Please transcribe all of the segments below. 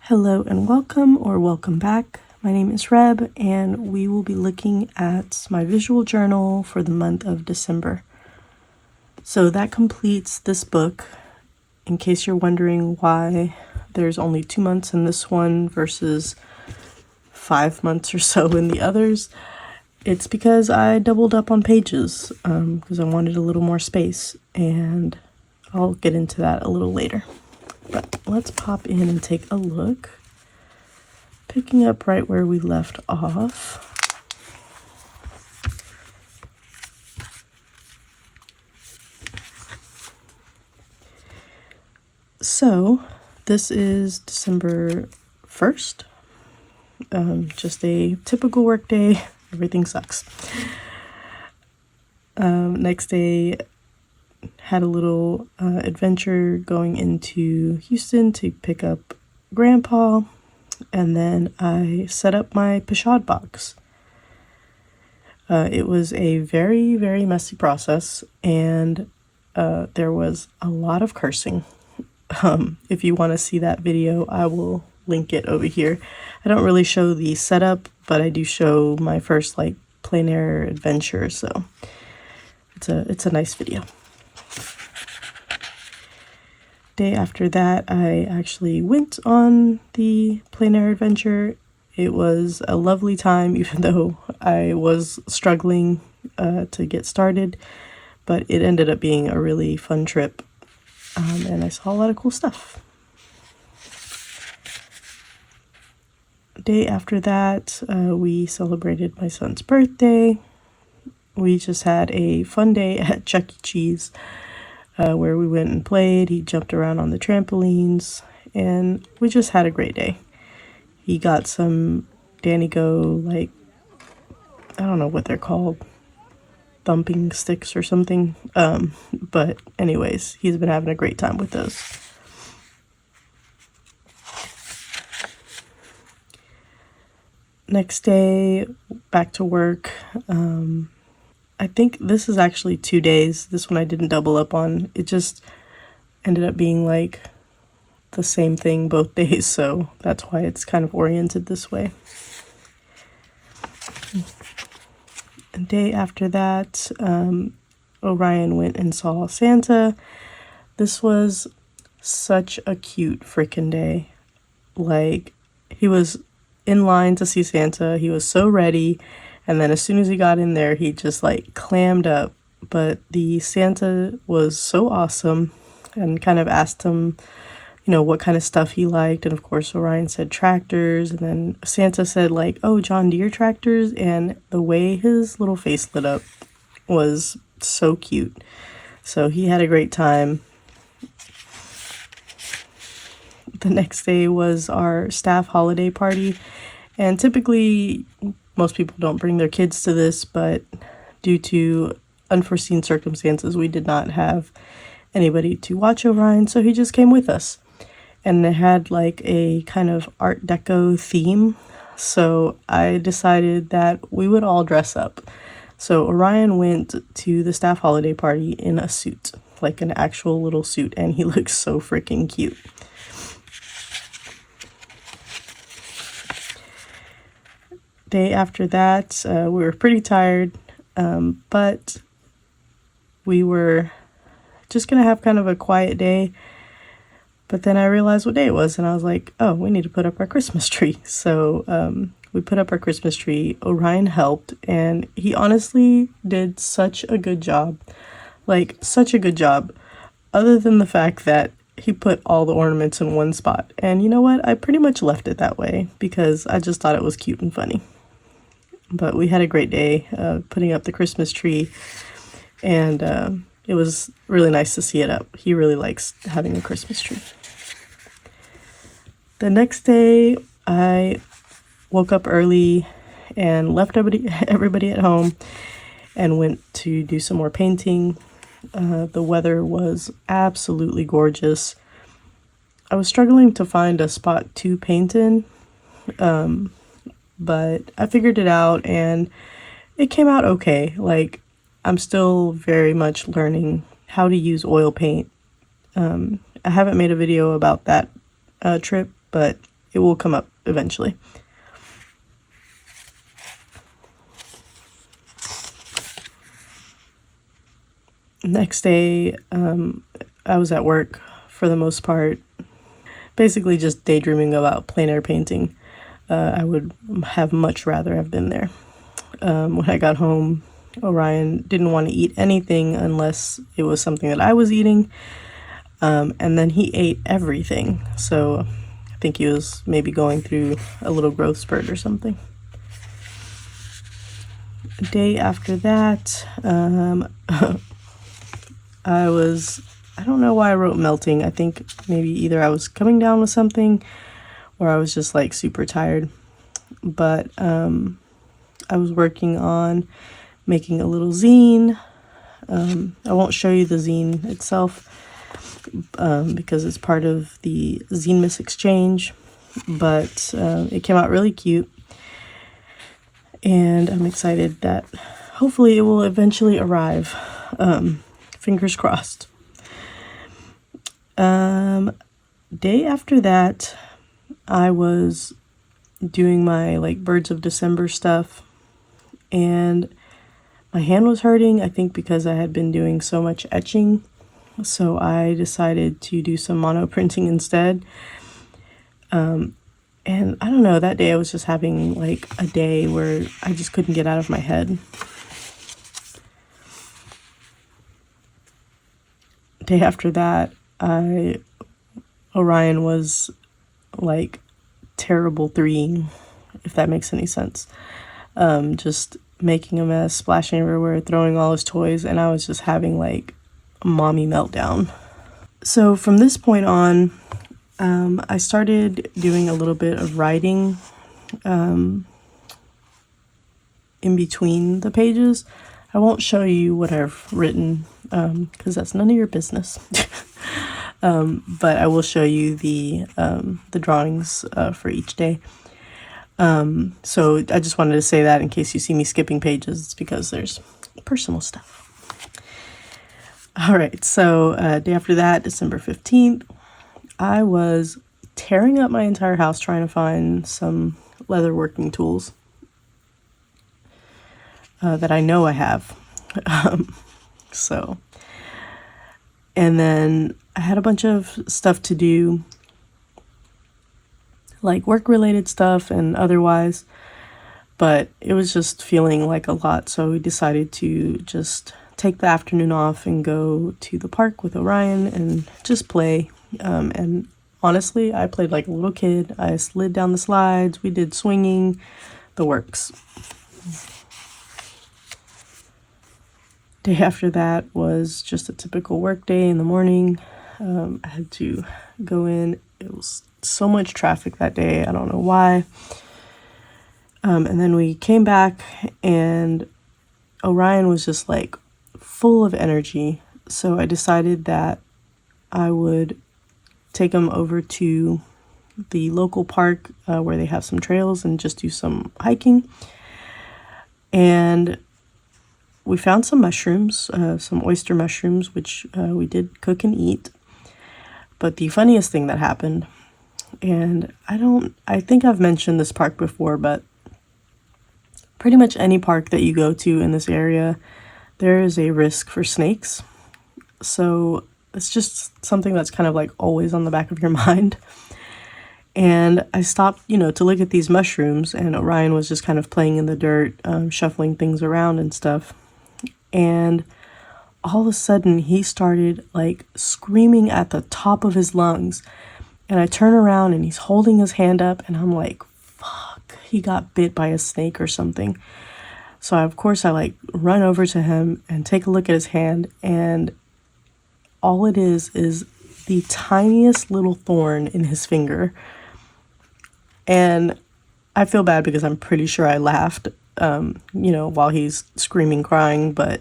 Hello and welcome, or welcome back. My name is Reb and we will be looking at my visual journal for the month of December. So that completes this book. In case you're wondering why there's only 2 months in this one versus 5 months or so in the others, it's because I doubled up on pages because I wanted a little more space, and I'll get into that a little later. But let's pop in and take a look. Picking up right where we left off. So this is December 1st. Just a typical work day. Everything sucks. Next day, had a little adventure going into Houston to pick up Grandpa, and then I set up my Pashad box. It was a very, very messy process, and there was a lot of cursing. If you want to see that video, I will link it over here. I don't really show the setup, but I do show my first plein air adventure, so it's a nice video. Day after that, I actually went on the plein air adventure. It was a lovely time, even though I was struggling to get started, but it ended up being a really fun trip, and I saw a lot of cool stuff. Day after that, we celebrated my son's birthday. We just had a fun day at Chuck E. Cheese. Where we went and played. He jumped around on the trampolines, and we just had a great day. He got some Danny Go, I don't know what they're called, thumping sticks or something. But anyways, he's been having a great time with those. Next day, back to work. I think this is actually 2 days. This one I didn't double up on. It just ended up being the same thing both days, so that's why it's kind of oriented this way. A day after that, Orion went and saw Santa. This was such a cute freaking day. He was in line to see Santa. He was so ready. And then as soon as he got in there, he just clammed up. But the Santa was so awesome, and kind of asked him, what kind of stuff he liked. And of course, Orion said tractors. And then Santa said oh, John Deere tractors. And the way his little face lit up was so cute. So he had a great time. The next day was our staff holiday party. And typically, most people don't bring their kids to this, but due to unforeseen circumstances, we did not have anybody to watch Orion, so he just came with us. And it had a kind of Art Deco theme, so I decided that we would all dress up. So Orion went to the staff holiday party in a suit, an actual little suit, and he looks so freaking cute. Day after that, we were pretty tired, but we were just gonna have kind of a quiet day. But then I realized what day it was, and I was like, oh, we need to put up our Christmas tree. So we put up our Christmas tree. Orion helped, and he honestly did such a good job. Such a good job, other than the fact that he put all the ornaments in one spot. And you know what? I pretty much left it that way because I just thought it was cute and funny. But we had a great day putting up the Christmas tree, and it was really nice to see it up. He really likes having a Christmas tree. The next day, I woke up early and left everybody at home and went to do some more painting. The weather was absolutely gorgeous. I was struggling to find a spot to paint in, but I figured it out, and it came out okay. I'm still very much learning how to use oil paint. I haven't made a video about that trip, but it will come up eventually. Next day, I was at work for the most part, basically just daydreaming about plein air painting. I would have much rather have been there. When I got home, Orion didn't want to eat anything unless it was something that I was eating. And then he ate everything. So I think he was maybe going through a little growth spurt or something. A day after that, I don't know why I wrote melting. I think maybe either I was coming down with something or I was just like super tired. But I was working on making a little zine. I won't show you the zine itself because it's part of the Zine Miss Exchange, but it came out really cute. And I'm excited that hopefully it will eventually arrive. Fingers crossed. Day after that, I was doing my like Birds of December stuff, and my hand was hurting, I think because I had been doing so much etching. So I decided to do some mono printing instead. And I don't know, that day I was just having like a day where I just couldn't get out of my head. Day after that, Orion was like terrible 3, if that makes any sense. Just making a mess, splashing everywhere, throwing all his toys, and I was just having like a mommy meltdown. So from this point on, I started doing a little bit of writing in between the pages. I won't show you what I've written because that's none of your business. But I will show you the drawings for each day. So I just wanted to say that in case you see me skipping pages, it's because there's personal stuff. All right, so day after that, December 15th, I was tearing up my entire house trying to find some leather working tools that I know I have. And then I had a bunch of stuff to do, like work-related stuff and otherwise, but it was just feeling like a lot, so we decided to just take the afternoon off and go to the park with Orion and just play. And honestly, I played like a little kid. I slid down the slides, we did swinging, the works. Day after that was just a typical work day in the morning. I had to go in. It was so much traffic that day. I don't know why. And then we came back and Orion was just like full of energy. So I decided that I would take him over to the local park where they have some trails and just do some hiking. And we found some mushrooms, some oyster mushrooms, which we did cook and eat. But the funniest thing that happened, and I think I've mentioned this park before, but pretty much any park that you go to in this area, there is a risk for snakes. So it's just something that's kind of like always on the back of your mind. And I stopped, to look at these mushrooms, and Orion was just kind of playing in the dirt, shuffling things around and stuff. And all of a sudden he started like screaming at the top of his lungs. And I turn around and he's holding his hand up and I'm like, fuck, he got bit by a snake or something. So of course I like run over to him and take a look at his hand, and all it is the tiniest little thorn in his finger. And I feel bad because I'm pretty sure I laughed while he's screaming, crying, but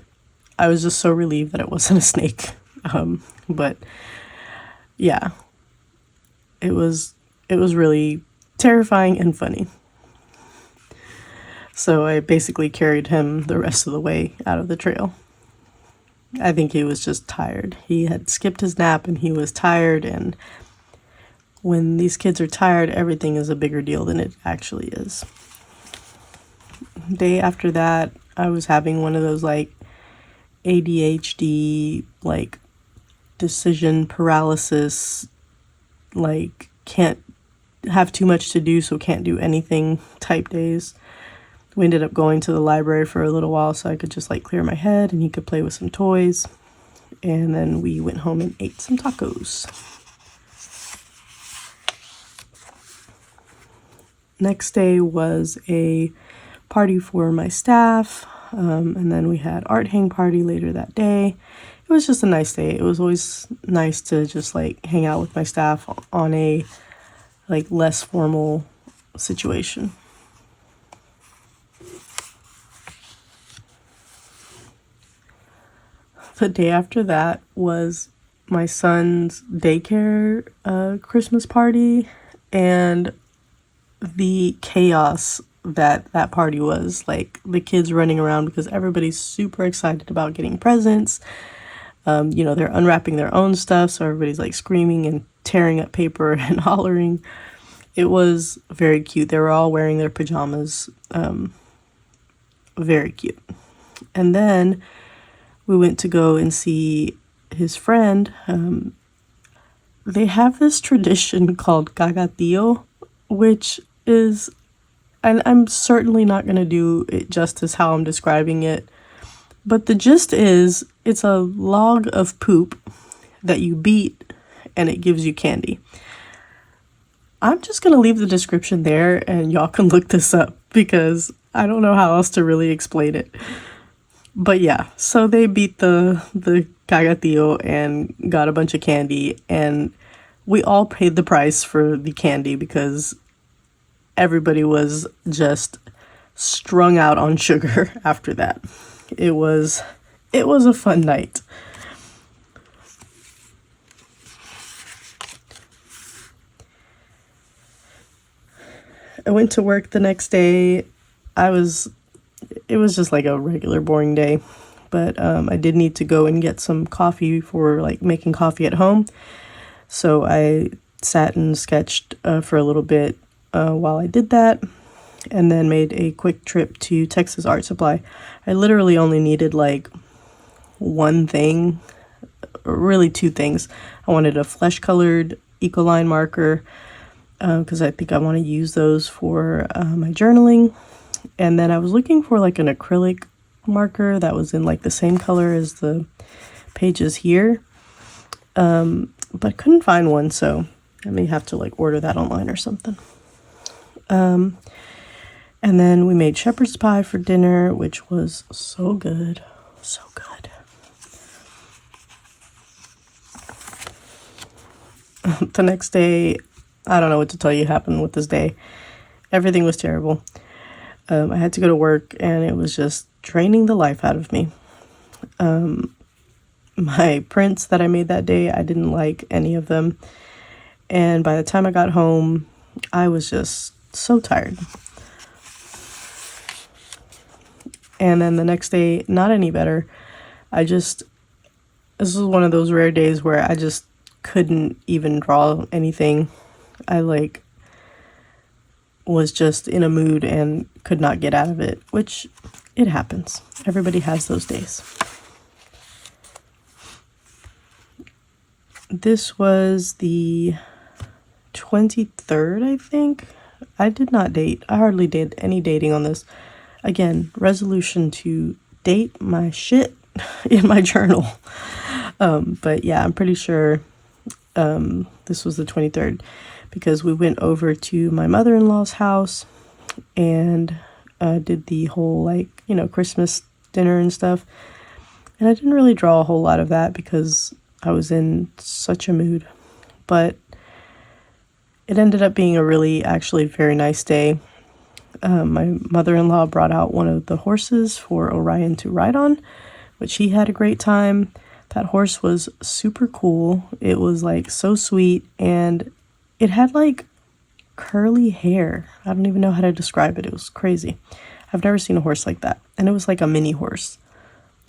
I was just so relieved that it wasn't a snake. But yeah, it was really terrifying and funny. So I basically carried him the rest of the way out of the trail. I think he was just tired. He had skipped his nap and he was tired, and when these kids are tired, everything is a bigger deal than it actually is. Day after that, I was having one of those like ADHD, like decision paralysis, like can't have too much to do, so can't do anything type days. We ended up going to the library for a little while so I could just like clear my head and he could play with some toys. And then we went home and ate some tacos. Next day was a party for my staff, and then we had art hang party later that day. It was just a nice day. It was always nice to just like hang out with my staff on a like less formal situation. The day after that was my son's daycare Christmas party, and the chaos that party was. Like the kids running around because everybody's super excited about getting presents. They're unwrapping their own stuff, so everybody's like screaming and tearing up paper and hollering. It was very cute. They were all wearing their pajamas. Very cute. And then we went to go and see his friend. They have this tradition called cagatío, which is, and I'm certainly not going to do it justice how I'm describing it, but the gist is it's a log of poop that you beat and it gives you candy. I'm just going to leave the description there and y'all can look this up because I don't know how else to really explain it. But yeah, so they beat the cagatío and got a bunch of candy, and we all paid the price for the candy because everybody was just strung out on sugar after that. It was a fun night. I went to work the next day. It was just like a regular boring day, but I did need to go and get some coffee for like making coffee at home. So I sat and sketched for a little bit while I did that, and then made a quick trip to Texas Art Supply. I literally only needed like one thing, or really two things. I wanted a flesh colored Ecoline marker because I think I want to use those for my journaling. And then I was looking for like an acrylic marker that was in like the same color as the pages here, but couldn't find one, so I may have to like order that online or something. And then we made shepherd's pie for dinner, which was so good, so good. The next day, I don't know what to tell you happened with this day. Everything was terrible. I had to go to work and it was just draining the life out of me. My prints that I made that day, I didn't like any of them. And by the time I got home, I was just so tired. And then the next day, not any better. This was one of those rare days where I just couldn't even draw anything. I was just in a mood and could not get out of it, which it happens. Everybody has those days. This was the 23rd, I think. I did not date. I hardly did any dating on this. Again, resolution to date my shit in my journal. But yeah, I'm pretty sure this was the 23rd because we went over to my mother-in-law's house and did the whole Christmas dinner and stuff. And I didn't really draw a whole lot of that because I was in such a mood. But it ended up being a really actually very nice day. My mother-in-law brought out one of the horses for Orion to ride on, which he had a great time. That horse was super cool. It was so sweet, and it had curly hair. I don't even know how to describe it. It was crazy. I've never seen a horse like that. And it was like a mini horse.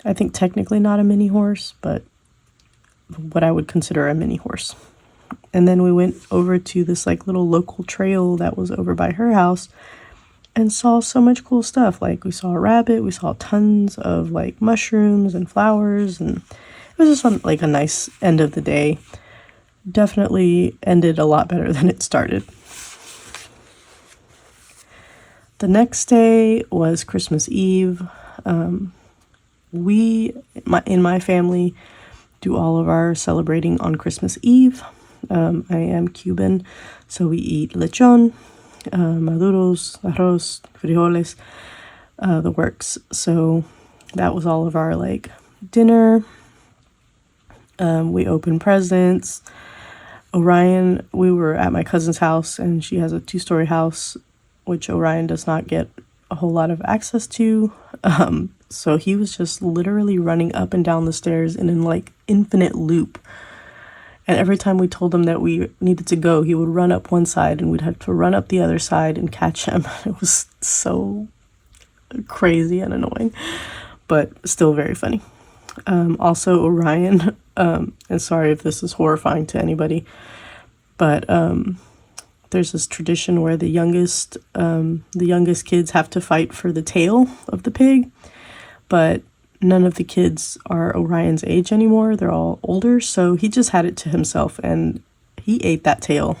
I think technically not a mini horse, but what I would consider a mini horse. And then we went over to this like little local trail that was over by her house and saw so much cool stuff. Like we saw a rabbit, we saw tons of like mushrooms and flowers, and it was just like a nice end of the day. Definitely ended a lot better than it started. The next day was Christmas Eve. In my family, do all of our celebrating on Christmas Eve. I am Cuban, so we eat lechon, maduros, arroz, frijoles, the works. So that was all of our like dinner. We opened presents. Orion, we were at my cousin's house, and she has a 2-story house, which Orion does not get a whole lot of access to. So he was just literally running up and down the stairs in an like infinite loop. And every time we told him that we needed to go, he would run up one side and we'd have to run up the other side and catch him. It was so crazy and annoying, but still very funny. Also Orion, and sorry if this is horrifying to anybody, but there's this tradition where the youngest kids have to fight for the tail of the pig, but none of the kids are Orion's age anymore. They're all older, so he just had it to himself and he ate that tail.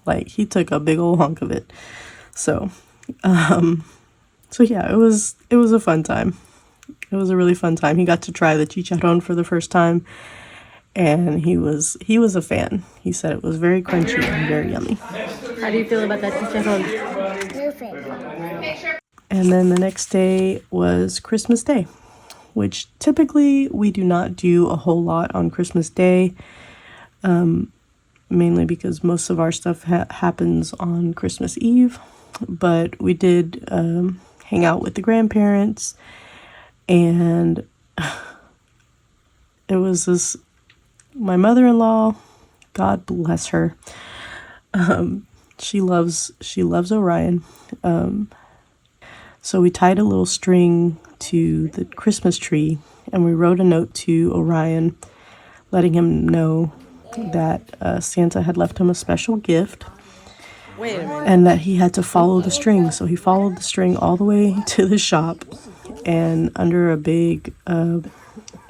Like he took a big old hunk of it. So yeah, it was a fun time. It was a really fun time. He got to try the chicharrón for the first time, and he was a fan. He said it was very crunchy and very yummy. How do you feel about that chicharrón? Perfect. And then the next day was Christmas Day, which typically we do not do a whole lot on Christmas Day, mainly because most of our stuff happens on Christmas Eve. But we did hang out with the grandparents, and it was my mother-in-law, God bless her. She loves Orion. So we tied a little string to the Christmas tree, and we wrote a note to Orion letting him know that Santa had left him a special gift. Wait a minute. And that he had to follow the string. So he followed the string all the way to the shop, and under a big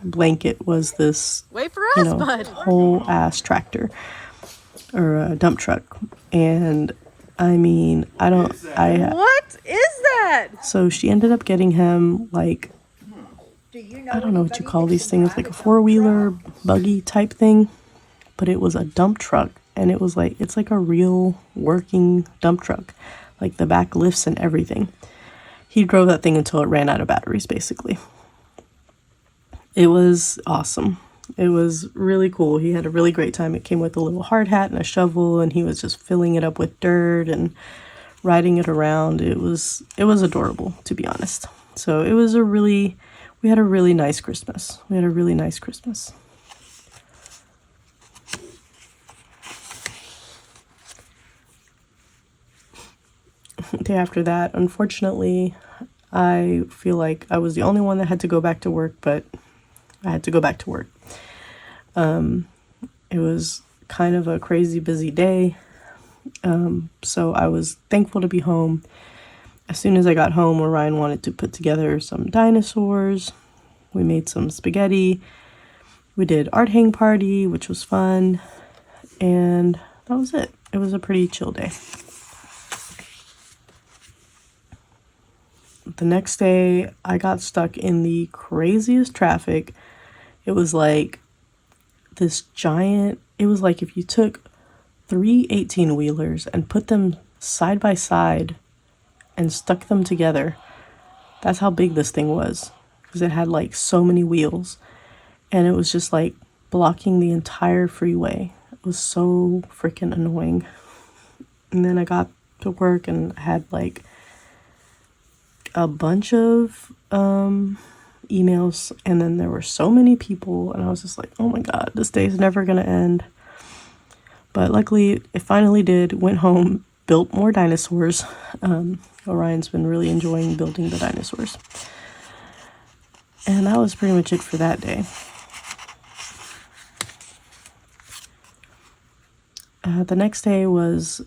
blanket was this Wait for us, bud. whole ass tractor or a dump truck. And I mean, What is that? So she ended up getting him like, I don't know what you call these things, like a 4-wheeler buggy type thing, but it was a dump truck, and it's like a real working dump truck, like the back lifts and everything. He drove that thing until it ran out of batteries, basically. It was awesome. It was really cool. He had a really great time. It came with a little hard hat and a shovel, and he was just filling it up with dirt and riding it around. It was adorable, to be honest. So we had a really nice Christmas. Day after that, unfortunately, I feel like I was the only one that had to go back to work, but I had to go back to work. It was kind of a crazy busy day. So I was thankful to be home. As soon as I got home, Orion wanted to put together some dinosaurs. We made some spaghetti. We did art hang party, which was fun. And that was it. It was a pretty chill day. The next day, I got stuck in the craziest traffic. It was like this giant, it was like if you took 3 18-wheelers and put them side by side and stuck them together. That's how big this thing was, because it had like so many wheels, and it was just like blocking the entire freeway. It was so freaking annoying. And then I got to work and had like a bunch of emails, and then there were so many people, and I was just like, oh my god, this day is never gonna end. But luckily it finally did. Went home, built more dinosaurs. Orion's been really enjoying building the dinosaurs, and that was pretty much it for that day. The next day was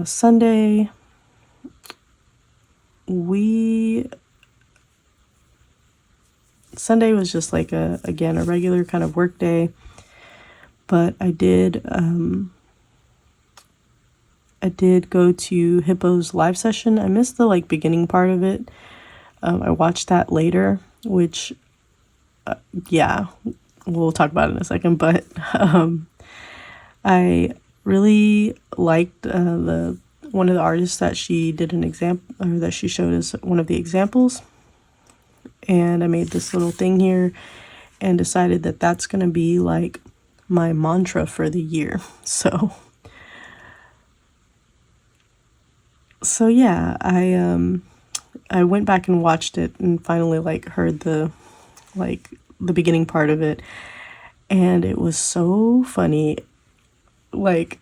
Sunday. Sunday was just like a regular kind of work day, but I did go to Hippo's live session. I missed the beginning part of it. I watched that later, which yeah, we'll talk about it in a second, but I really liked one of the artists that she did an example, or that she showed us one of the examples. And I made this little thing here and decided that that's going to be like my mantra for the year. So yeah, I went back and watched it and finally heard the beginning part of it, and it was so funny.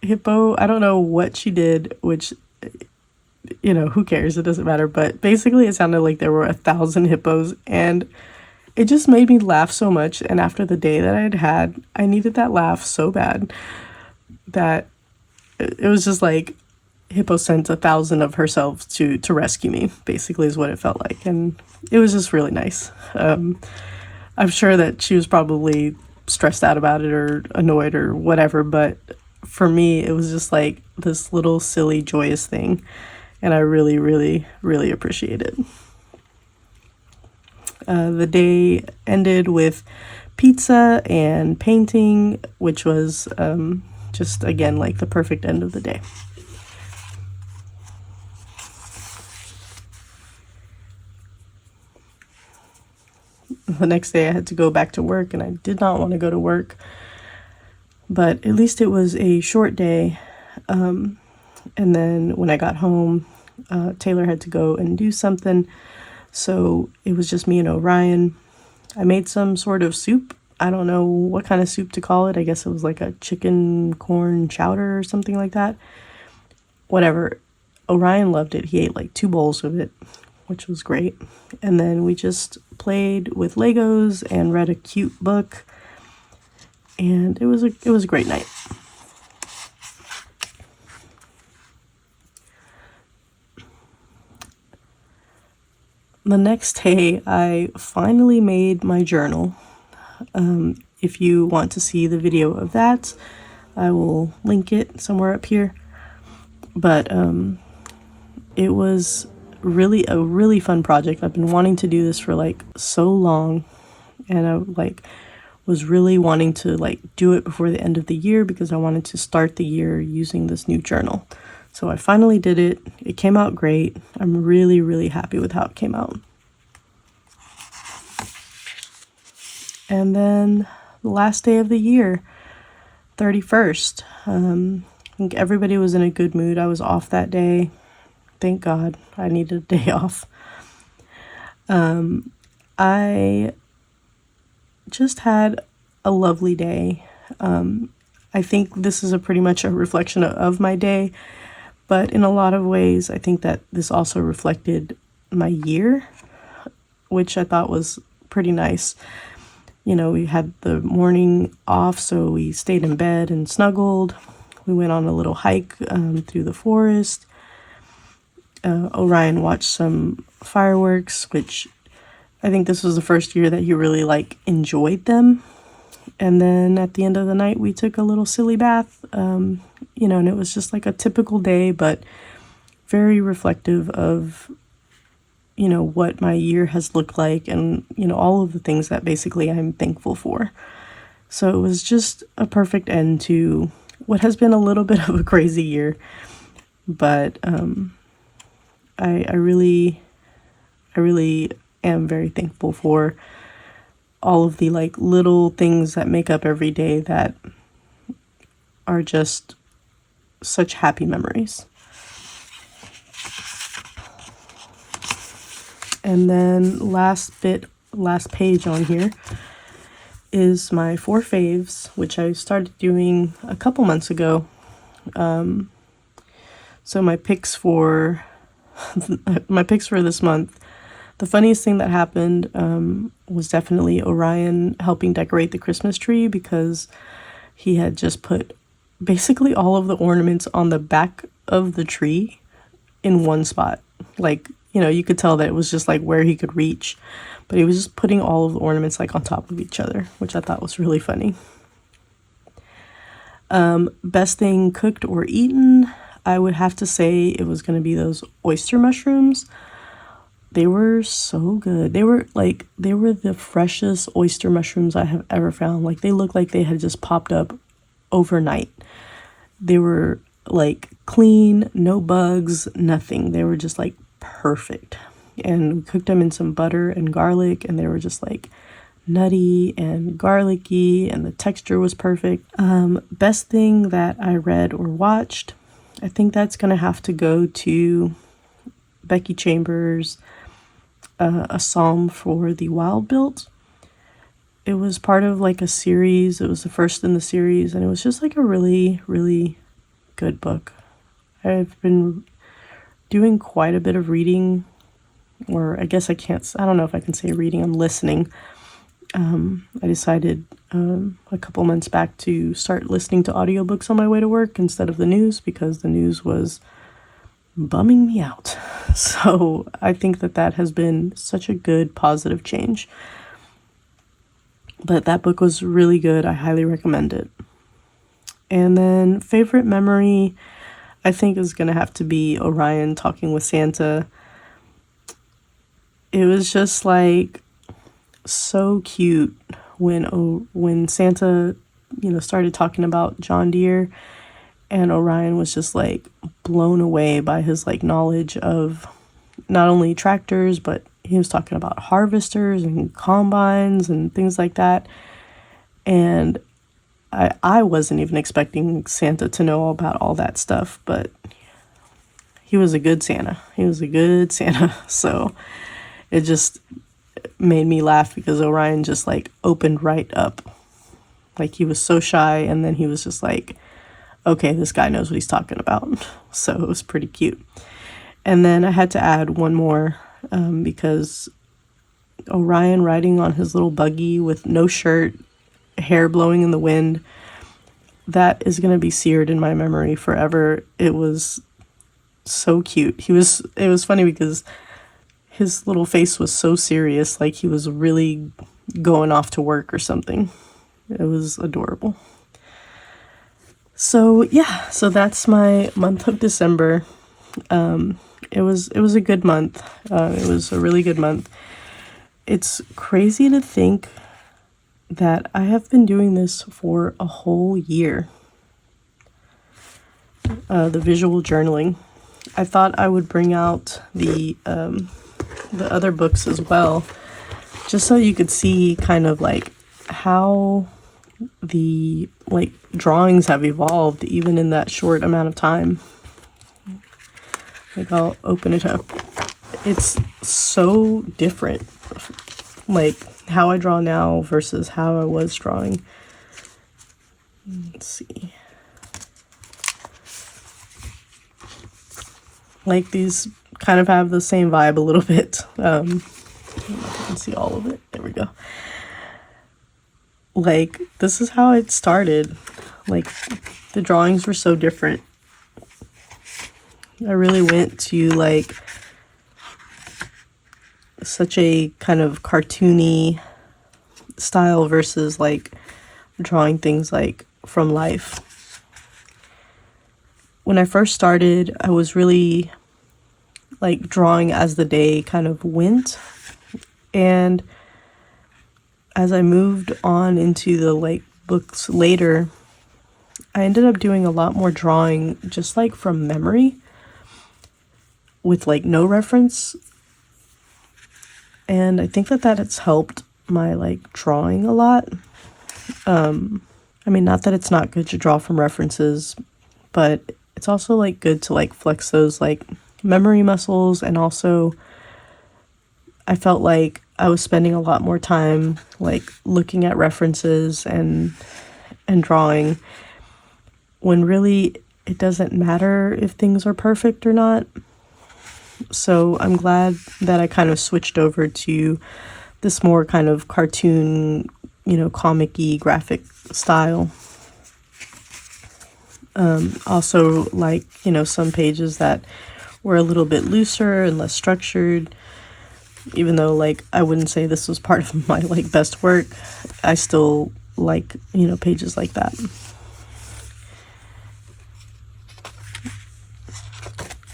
Hippo, I don't know what she did, which, who cares? It doesn't matter. But basically it sounded like there were 1,000 hippos, and it just made me laugh so much. And after the day that I'd had, I needed that laugh so bad that it was just like Hippo sent 1,000 of herself to rescue me, basically, is what it felt like. And it was just really nice. I'm sure that she was probably stressed out about it or annoyed or whatever, but for me, it was just like this little silly, joyous thing. And I really, really, really appreciate it. The day ended with pizza and painting, which was just, again, like the perfect end of the day. The next day I had to go back to work, and I did not want to go to work. But at least it was a short day. And then when I got home, Taylor had to go and do something. So it was just me and Orion. I made some sort of soup. I don't know what kind of soup to call it. I guess it was like a chicken corn chowder or something like that. Whatever. Orion loved it. He ate like 2 bowls of it, which was great. And then we just played with Legos and read a cute book. And it was a great night. The next day, I finally made my journal. If you want to see the video of that, I will link it somewhere up here. But it was really a really fun project. I've been wanting to do this for so long, and I was really wanting to do it before the end of the year because I wanted to start the year using this new journal. So I finally did it. It came out great. I'm really, really happy with how it came out. And then the last day of the year, 31st. I think everybody was in a good mood. I was off that day. Thank God. I needed a day off. I just had a lovely day. I think this is pretty much a reflection of my day, but in a lot of ways, I think that this also reflected my year, which I thought was pretty nice. We had the morning off, so we stayed in bed and snuggled. We went on a little hike through the forest. Orion watched some fireworks, which I think this was the first year that he really enjoyed them. And then at the end of the night, we took a little silly bath, and it was just a typical day, but very reflective of, what my year has looked like and, all of the things that basically I'm thankful for. So it was just a perfect end to what has been a little bit of a crazy year. But I really am very thankful for all of the little things that make up every day that are just such happy memories. And then last page on here is my 4 faves, which I started doing a couple months ago. So my picks for this month, the funniest thing that happened was definitely Orion helping decorate the Christmas tree, because he had just put basically all of the ornaments on the back of the tree in one spot. Like, you could tell that it was just like where he could reach, but he was just putting all of the ornaments like on top of each other, which I thought was really funny. Best thing cooked or eaten, I would have to say it was going to be those oyster mushrooms. They were so good. They were the freshest oyster mushrooms I have ever found. Like, they looked like they had just popped up overnight. They were like clean, no bugs, nothing. They were just like perfect. And we cooked them in some butter and garlic, and they were just like nutty and garlicky, and the texture was perfect. Best thing that I read or watched, I think that's gonna have to go to Becky Chambers' A Psalm for the Wild Built. It was part of like a series. It was the first in the series, and it was just like a really, really good book. I've been doing quite a bit of reading, or I don't know if I can say reading, I'm listening. I decided a couple months back to start listening to audiobooks on my way to work instead of the news, because the news was bumming me out. So I think that has been such a good positive change. But that book was really good. I highly recommend it. And then favorite memory, I think, is going to have to be Orion talking with Santa. It was just like so cute when Santa, started talking about John Deere, and Orion was just like blown away by his like knowledge of not only tractors, but he was talking about harvesters and combines and things like that. And I wasn't even expecting Santa to know about all that stuff, but he was a good Santa. So it just made me laugh because Orion just like opened right up. Like, he was so shy, and then he was just like, okay, this guy knows what he's talking about. So it was pretty cute. And then I had to add one more, because Orion riding on his little buggy with no shirt, hair blowing in the wind, that is going to be seared in my memory forever. It was so cute. It was funny because his little face was so serious, like he was really going off to work or something. It was adorable. So yeah, so that's my month of December. It was a good month. It was a really good month. It's crazy to think that I have been doing this for a whole year. The visual journaling. I thought I would bring out the other books as well, just so you could see kind of like how the like drawings have evolved even in that short amount of time. Like, I'll open it up. It's so different, like how I draw now versus how I was drawing. Let's see. Like, these kind of have the same vibe a little bit. You can see all of it. There we go. Like, this is how it started. Like, the drawings were so different. I really went to like such a kind of cartoony style versus like drawing things like from life. When I first started, I was really like drawing as the day kind of went. And as I moved on into the like books later, I ended up doing a lot more drawing just like from memory with like no reference. And I think that has helped my like drawing a lot. I mean, not that it's not good to draw from references, but it's also like good to like flex those like memory muscles. And also I felt like I was spending a lot more time like looking at references and drawing, when really it doesn't matter if things are perfect or not. So I'm glad that I kind of switched over to this more kind of cartoon, comic-y graphic style. Also, like, you know, some pages that were a little bit looser and less structured. Even though, like, I wouldn't say this was part of my, like, best work, I still like, you know, pages like that.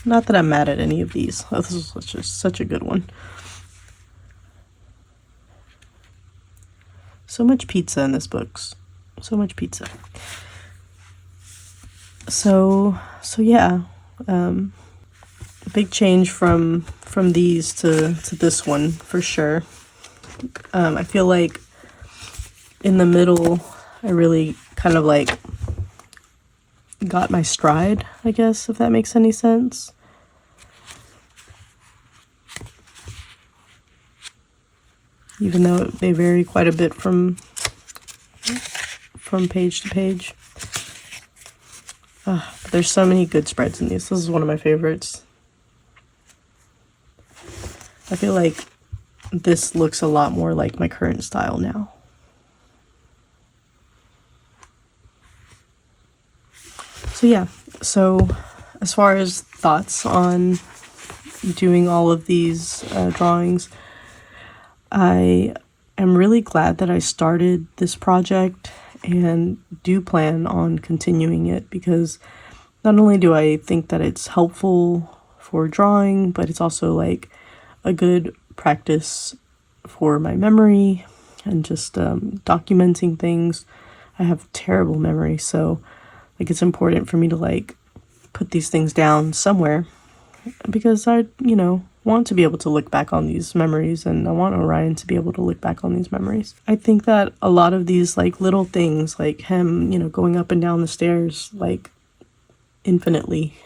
Not that I'm mad at any of these. Oh, this was just such a good one. So much pizza in this book. So much pizza. So yeah. Big change from these to this one for sure. I feel like in the middle I really kind of like got my stride, I guess, if that makes any sense. Even though they vary quite a bit from page to page. But there's so many good spreads in these. This is one of my favorites. I feel like this looks a lot more like my current style now. So yeah, so as far as thoughts on doing all of these drawings, I am really glad that I started this project and do plan on continuing it, because not only do I think that it's helpful for drawing, but it's also like a good practice for my memory and just documenting things. I have terrible memory, so like it's important for me to like put these things down somewhere, because I, you know, want to be able to look back on these memories, and I want Orion to be able to look back on these memories. I think that a lot of these like little things, like him, you know, going up and down the stairs like infinitely,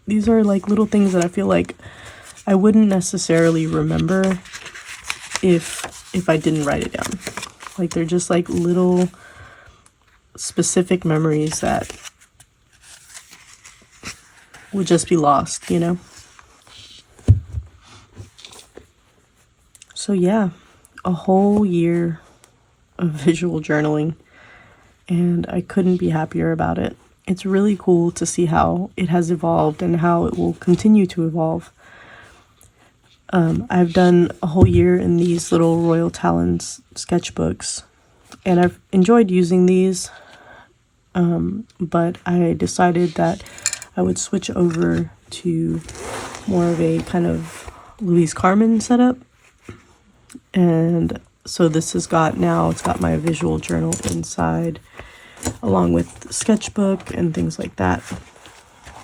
these are like little things that I feel like I wouldn't necessarily remember if I didn't write it down. Like they're just like little specific memories that would just be lost, you know? So yeah, a whole year of visual journaling, and I couldn't be happier about it. It's really cool to see how it has evolved and how it will continue to evolve. I've done a whole year in these little Royal Talons sketchbooks, and I've enjoyed using these, but I decided that I would switch over to more of a kind of Louise Carmen setup. And so this has got, now it's got my visual journal inside, along with the sketchbook and things like that.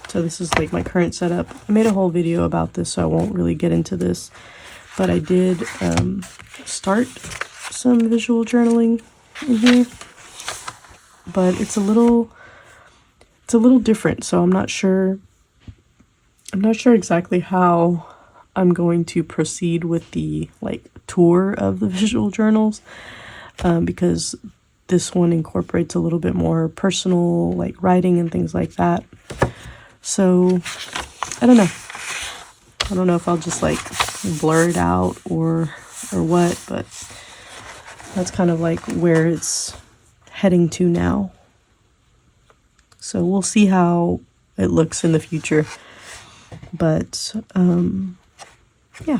So this is like my current setup. I made a whole video about this, so I won't really get into this, but I did start some visual journaling in here, but it's a little different. So I'm not sure exactly how I'm going to proceed with the like tour of the visual journals, because this one incorporates a little bit more personal like writing and things like that. So I don't know if I'll just like blur it out or what, but that's kind of like where it's heading to now. So we'll see how it looks in the future. But yeah,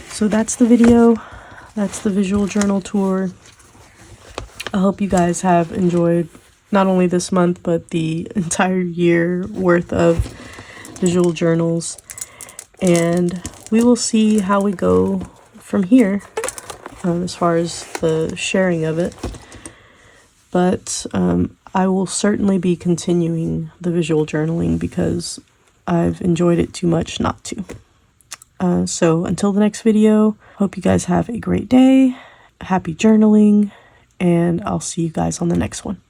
so that's the video. That's the visual journal tour. I hope you guys have enjoyed not only this month, but the entire year worth of visual journals. And we will see how we go from here, as far as the sharing of it. But I will certainly be continuing the visual journaling because I've enjoyed it too much not to. So until the next video, hope you guys have a great day, happy journaling, and I'll see you guys on the next one.